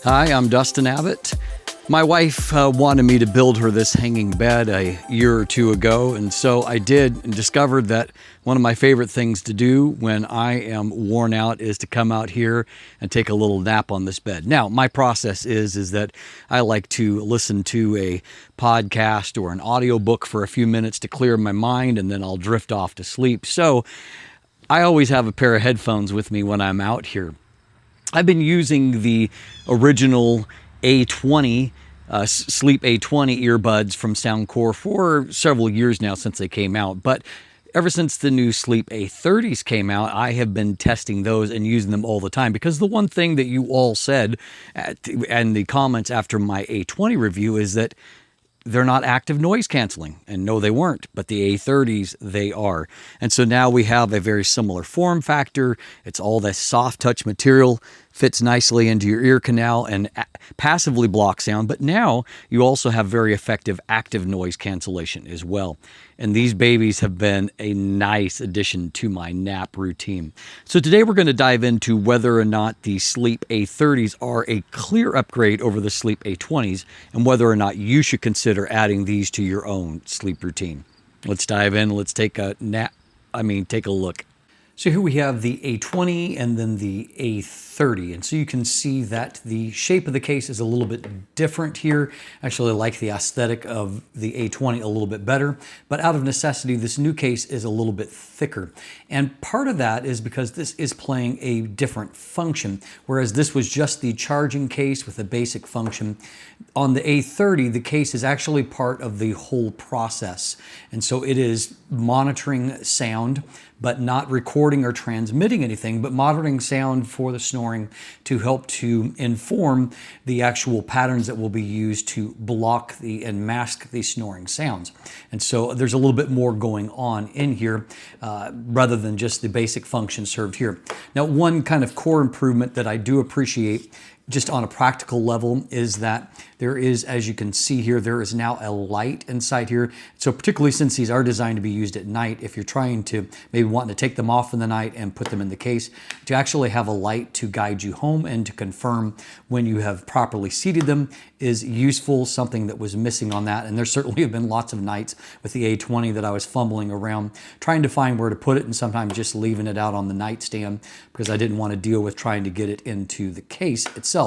Hi, I'm Dustin Abbott. My wife wanted me to build her this hanging bed a year or two ago, and so I did, and discovered that one of my favorite things to do when I am worn out is to come out here and take a little nap on this bed. Now, my process is that I like to listen to a podcast or an audiobook for a few minutes to clear my mind, and then I'll drift off to sleep. So I always have a pair of headphones with me when I'm out here. I've been using the original A20, Sleep A20 earbuds from Soundcore for several years now since they came out. But ever since the new Sleep A30s came out, I have been testing those and using them all the time. Because the one thing that you all said and the comments after my A20 review is that they're not active noise canceling. And no, they weren't, but the A30s, they are. And so now we have a very similar form factor. It's all this soft touch material, fits nicely into your ear canal and passively blocks sound. But now you also have very effective active noise cancellation as well. And these babies have been a nice addition to my nap routine. So today we're going to dive into whether or not the Sleep A30s are a clear upgrade over the Sleep A20s and whether or not you should consider adding these to your own sleep routine. Let's dive in. Let's take a look. So here we have the A20 and then the A30. And so you can see that the shape of the case is a little bit different here. Actually, I like the aesthetic of the A20 a little bit better, but out of necessity, this new case is a little bit thicker. And part of that is because this is playing a different function, whereas this was just the charging case with a basic function. On the A30, the case is actually part of the whole process. And so it is monitoring sound, but not recording or transmitting anything, but monitoring sound for the snoring to help to inform the actual patterns that will be used to block and mask the snoring sounds. And so there's a little bit more going on in here rather than just the basic function served here. Now, one kind of core improvement that I do appreciate just on a practical level is that there is, as you can see here, there is now a light inside here. So particularly since these are designed to be used at night, if you're trying to maybe wanting to take them off in the night and put them in the case, to actually have a light to guide you home and to confirm when you have properly seated them is useful, something that was missing on that. And there certainly have been lots of nights with the A20 that I was fumbling around trying to find where to put it and sometimes just leaving it out on the nightstand because I didn't want to deal with trying to get it into the case itself.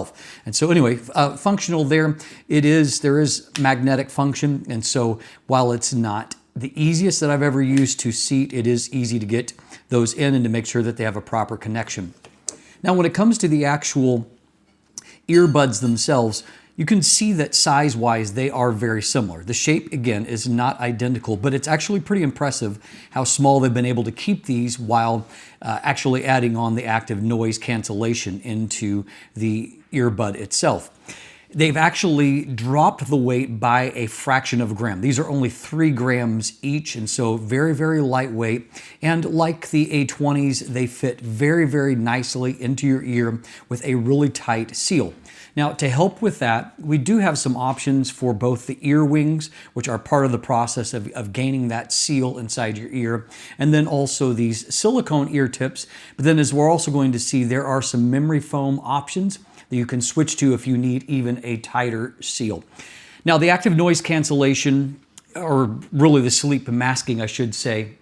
And so anyway, functional there. There is magnetic function. And so while it's not the easiest that I've ever used to seat, it is easy to get those in and to make sure that they have a proper connection. Now, when it comes to the actual earbuds themselves, you can see that size-wise, they are very similar. The shape, again, is not identical, but it's actually pretty impressive how small they've been able to keep these while actually adding on the active noise cancellation into the earbud itself. They've actually dropped the weight by a fraction of a gram. These are only 3 grams each, and so very, very lightweight. And like the A20s, they fit very, very nicely into your ear with a really tight seal. Now, to help with that, we do have some options for both the ear wings, which are part of the process of gaining that seal inside your ear, and then also these silicone ear tips. But then as we're also going to see, there are some memory foam options that you can switch to if you need even a tighter seal. Now, the active noise cancellation, or really the sleep masking, I should say,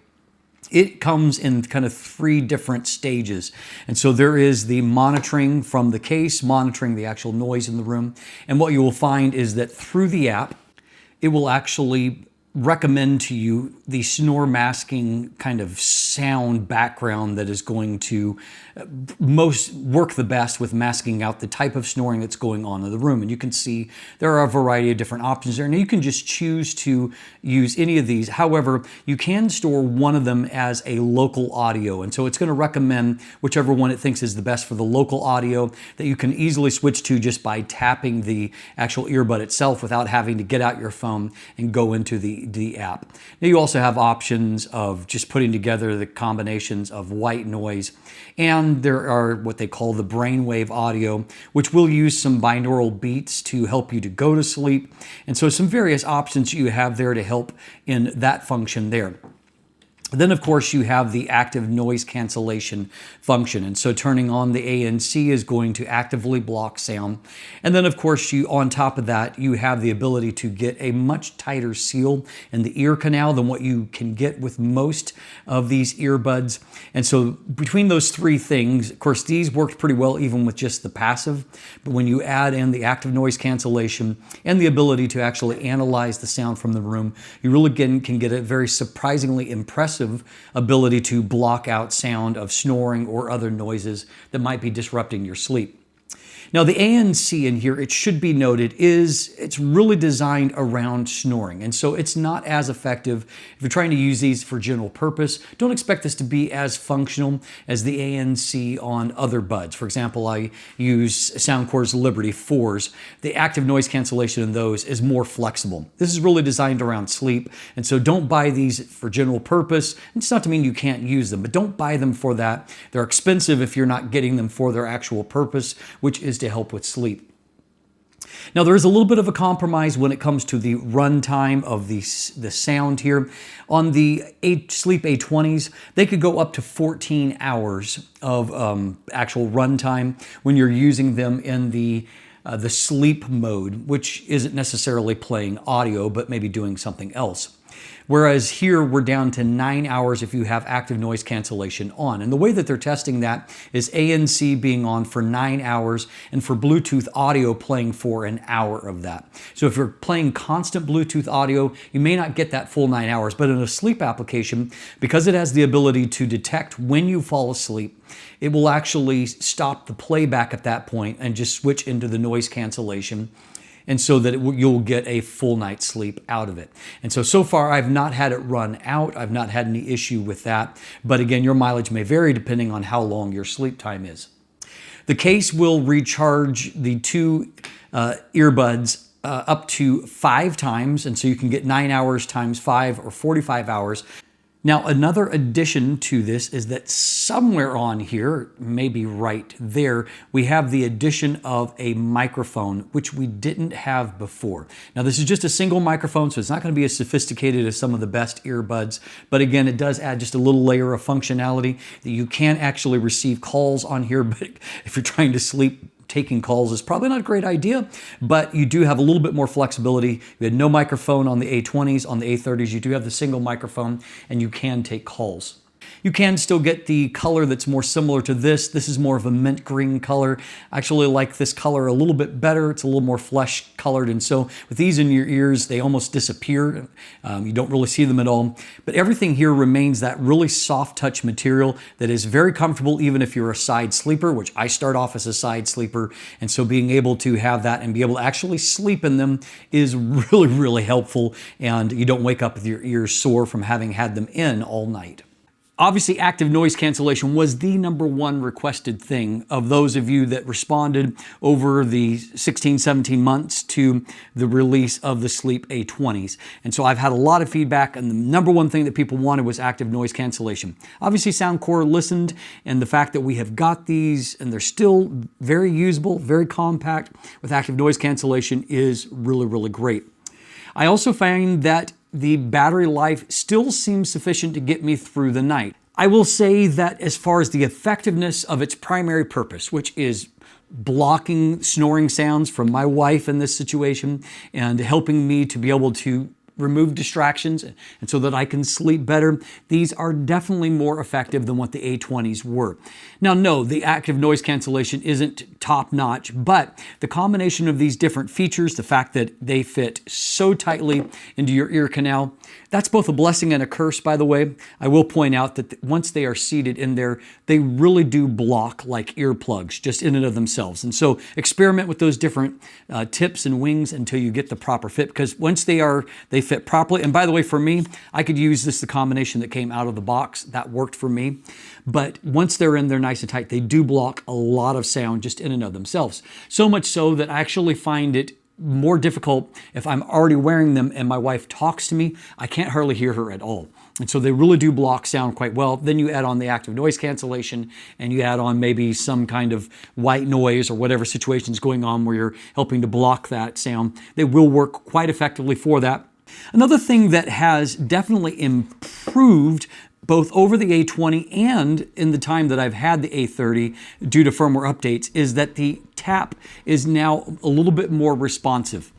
it comes in kind of 3 different stages. And so there is the monitoring from the case, monitoring the actual noise in the room. And what you will find is that through the app, it will actually recommend to you the snore masking kind of sound background that is going to most work the best with masking out the type of snoring that's going on in the room. And you can see there are a variety of different options there. And you can just choose to use any of these. However, you can store one of them as a local audio. And so it's going to recommend whichever one it thinks is the best for the local audio that you can easily switch to just by tapping the actual earbud itself without having to get out your phone and go into the app. Now you also have options of just putting together the combinations of white noise, and there are what they call the brainwave audio, which will use some binaural beats to help you to go to sleep. And so some various options you have there to help in that function there. Then, of course, you have the active noise cancellation function. And so turning on the ANC is going to actively block sound. And then, of course, on top of that, you have the ability to get a much tighter seal in the ear canal than what you can get with most of these earbuds. And so between those three things, of course, these worked pretty well even with just the passive. But when you add in the active noise cancellation and the ability to actually analyze the sound from the room, you really can get a very surprisingly impressive ability to block out sound of snoring or other noises that might be disrupting your sleep. Now the ANC in here, it should be noted, it's really designed around snoring. And so it's not as effective if you're trying to use these for general purpose. Don't expect this to be as functional as the ANC on other buds. For example, I use Soundcore's Liberty 4s. The active noise cancellation in those is more flexible. This is really designed around sleep. And so don't buy these for general purpose. It's not to mean you can't use them, but don't buy them for that. They're expensive if you're not getting them for their actual purpose, which is to help with sleep. Now there is a little bit of a compromise when it comes to the runtime of the sound here. On the Sleep A20s, they could go up to 14 hours of actual runtime when you're using them in the sleep mode, which isn't necessarily playing audio, but maybe doing something else. Whereas here we're down to 9 hours if you have active noise cancellation on. And the way that they're testing that is ANC being on for 9 hours and for Bluetooth audio playing for an hour of that. So if you're playing constant Bluetooth audio, you may not get that full 9 hours, but in a sleep application, because it has the ability to detect when you fall asleep, it will actually stop the playback at that point and just switch into the noise cancellation. And so that you'll get a full night's sleep out of it. And so far I've not had it run out. I've not had any issue with that. But again, your mileage may vary depending on how long your sleep time is. The case will recharge the two earbuds up to 5 times. And so you can get 9 hours times 5 or 45 hours. Now, another addition to this is that somewhere on here, maybe right there, we have the addition of a microphone, which we didn't have before. Now, this is just a single microphone, so it's not going to be as sophisticated as some of the best earbuds. But again, it does add just a little layer of functionality that you can actually receive calls on here. But if you're trying to sleep, taking calls is probably not a great idea, but you do have a little bit more flexibility. You had no microphone on the A20s. On the A30s, you do have the single microphone, and you can take calls. You can still get the color that's more similar to this. This is more of a mint green color. I actually like this color a little bit better. It's a little more flesh colored, and so with these in your ears, they almost disappear. You don't really see them at all. But everything here remains that really soft touch material that is very comfortable even if you're a side sleeper, which I start off as a side sleeper. And so being able to have that and be able to actually sleep in them is really, really helpful. And you don't wake up with your ears sore from having had them in all night. Obviously, active noise cancellation was the #1 requested thing of those of you that responded over the 16, 17 months to the release of the Sleep A20s. And so I've had a lot of feedback, and the #1 thing that people wanted was active noise cancellation. Obviously, Soundcore listened, and the fact that we have got these and they're still very usable, very compact with active noise cancellation is really, really great. I also find that the battery life still seems sufficient to get me through the night. I will say that as far as the effectiveness of its primary purpose, which is blocking snoring sounds from my wife in this situation and helping me to be able to remove distractions and so that I can sleep better, these are definitely more effective than what the A20s were. Now, no, the active noise cancellation isn't top-notch, but the combination of these different features, the fact that they fit so tightly into your ear canal, that's both a blessing and a curse, by the way. I will point out that once they are seated in there, they really do block like earplugs just in and of themselves. And so experiment with those different tips and wings until you get the proper fit, because once they fit properly. And by the way, for me, I could use the combination that came out of the box. That worked for me. But once they're in there nice and tight, they do block a lot of sound just in and of themselves. So much so that I actually find it more difficult if I'm already wearing them and my wife talks to me. I can't hardly hear her at all. And so they really do block sound quite well. Then you add on the active noise cancellation, and you add on maybe some kind of white noise or whatever situation's going on where you're helping to block that sound. They will work quite effectively for that. Another thing that has definitely improved both over the A20 and in the time that I've had the A30 due to firmware updates, is that the tap is now a little bit more responsive.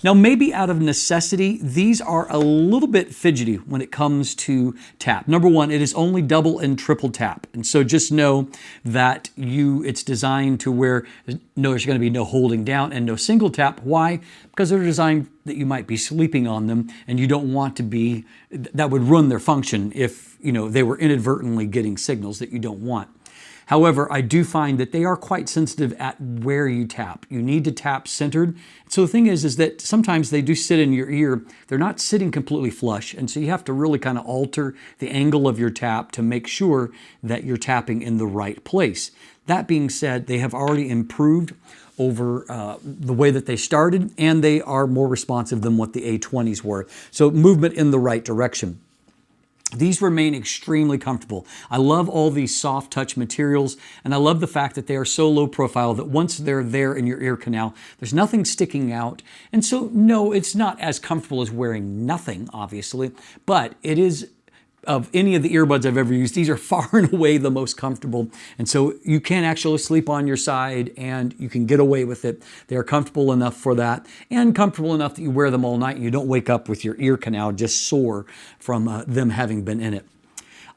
Now, maybe out of necessity, these are a little bit fidgety when it comes to tap. Number one, it is only double and triple tap. And so just know that it's designed to where there's going to be no holding down and no single tap. Why? Because they're designed that you might be sleeping on them, and you don't want to be, that would ruin their function if, they were inadvertently getting signals that you don't want. However, I do find that they are quite sensitive at where you tap. You need to tap centered. So the thing is that sometimes they do sit in your ear. They're not sitting completely flush. And so you have to really kind of alter the angle of your tap to make sure that you're tapping in the right place. That being said, they have already improved over the way that they started, and they are more responsive than what the A20s were. So movement in the right direction. These remain extremely comfortable. I love all these soft touch materials, and I love the fact that they are so low profile that once they're there in your ear canal, there's nothing sticking out. And so, no, it's not as comfortable as wearing nothing, obviously, but it is, of any of the earbuds I've ever used, these are far and away the most comfortable. And so you can actually sleep on your side and you can get away with it. They are comfortable enough for that, and comfortable enough that you wear them all night and you don't wake up with your ear canal just sore from them having been in it.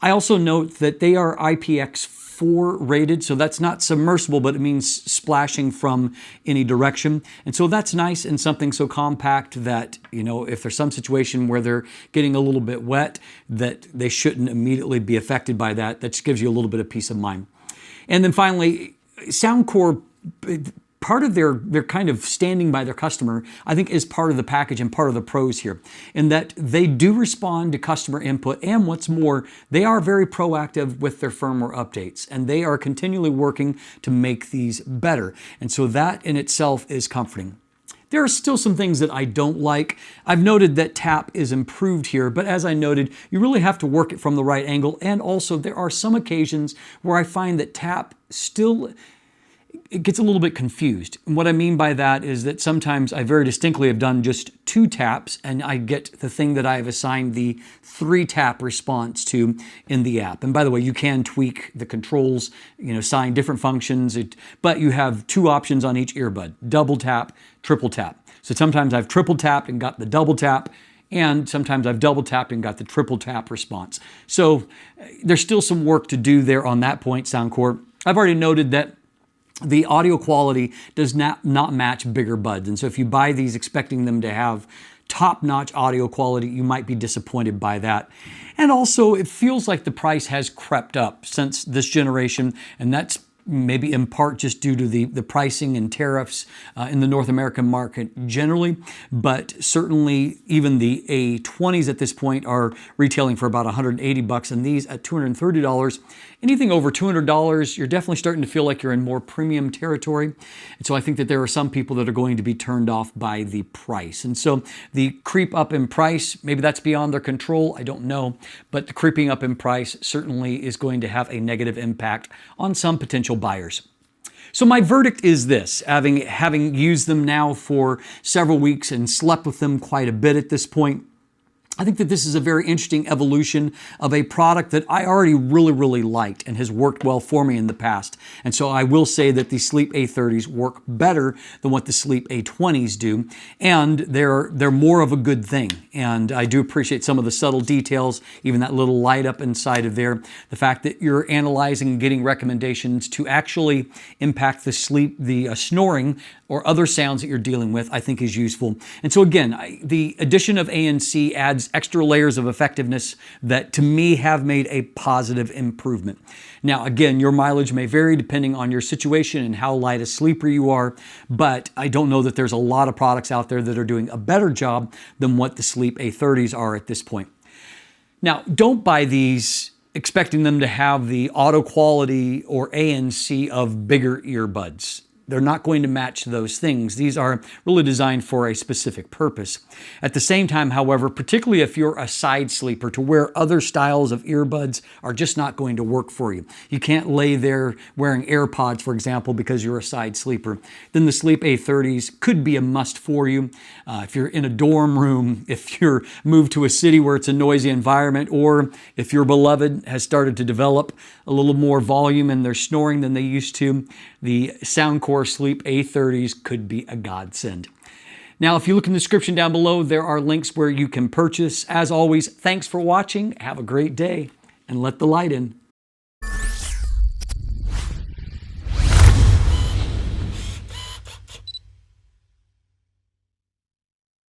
I also note that they are IPX4 rated, so that's not submersible, but it means splashing from any direction. And so that's nice in something so compact that, if there's some situation where they're getting a little bit wet, that they shouldn't immediately be affected by that. That just gives you a little bit of peace of mind. And then finally, Soundcore, part of their kind of standing by their customer, I think, is part of the package and part of the pros here, in that they do respond to customer input, and what's more, they are very proactive with their firmware updates, and they are continually working to make these better. And so that in itself is comforting. There are still some things that I don't like. I've noted that tap is improved here, but as I noted, you really have to work it from the right angle, and also there are some occasions where I find that tap still, it gets a little bit confused. And what I mean by that is that sometimes I very distinctly have done just 2 taps and I get the thing that I have assigned the 3 tap response to in the app. And by the way, you can tweak the controls, assign different functions, but you have 2 options on each earbud: double tap, triple tap. So sometimes I've triple tapped and got the double tap, and sometimes I've double tapped and got the triple tap response. So there's still some work to do there on that point, Soundcore. I've already noted that the audio quality does not match bigger buds. And so if you buy these expecting them to have top-notch audio quality, you might be disappointed by that. And also, it feels like the price has crept up since this generation, and that's maybe in part just due to the pricing and tariffs in the North American market generally, but certainly even the A20s at this point are retailing for about $180, and these at $230. Anything over $200, you're definitely starting to feel like you're in more premium territory. And so I think that there are some people that are going to be turned off by the price. And so the creep up in price, maybe that's beyond their control, I don't know, but the creeping up in price certainly is going to have a negative impact on some potential buyers. So my verdict is this, having used them now for several weeks and slept with them quite a bit at this point, I think that this is a very interesting evolution of a product that I already really liked and has worked well for me in the past. And so I will say that the Sleep A30s work better than what the Sleep A20s do, and they're more of a good thing. And I do appreciate some of the subtle details, even that little light up inside of there. The fact that you're analyzing and getting recommendations to actually impact the sleep, the snoring, or other sounds that you're dealing with, I think is useful. And so again, the addition of ANC adds extra layers of effectiveness that to me have made a positive improvement. Now again, your mileage may vary depending on your situation and how light a sleeper you are, but I don't know that there's a lot of products out there that are doing a better job than what the Sleep A30s are at this point. Now, don't buy these expecting them to have the auto quality or ANC of bigger earbuds. They're not going to match those things. These are really designed for a specific purpose. At the same time, however, particularly if you're a side sleeper, to wear other styles of earbuds are just not going to work for you. You can't lay there wearing AirPods, for example, because you're a side sleeper. Then the Sleep A30s could be a must for you. If you're in a dorm room, if you're moved to a city where it's a noisy environment, or if your beloved has started to develop a little more volume in their snoring than they used to, the Soundcore Sleep A30s could be a godsend. Now, if you look in the description down below, there are links where you can purchase. As always, thanks for watching. Have a great day, and let the light in.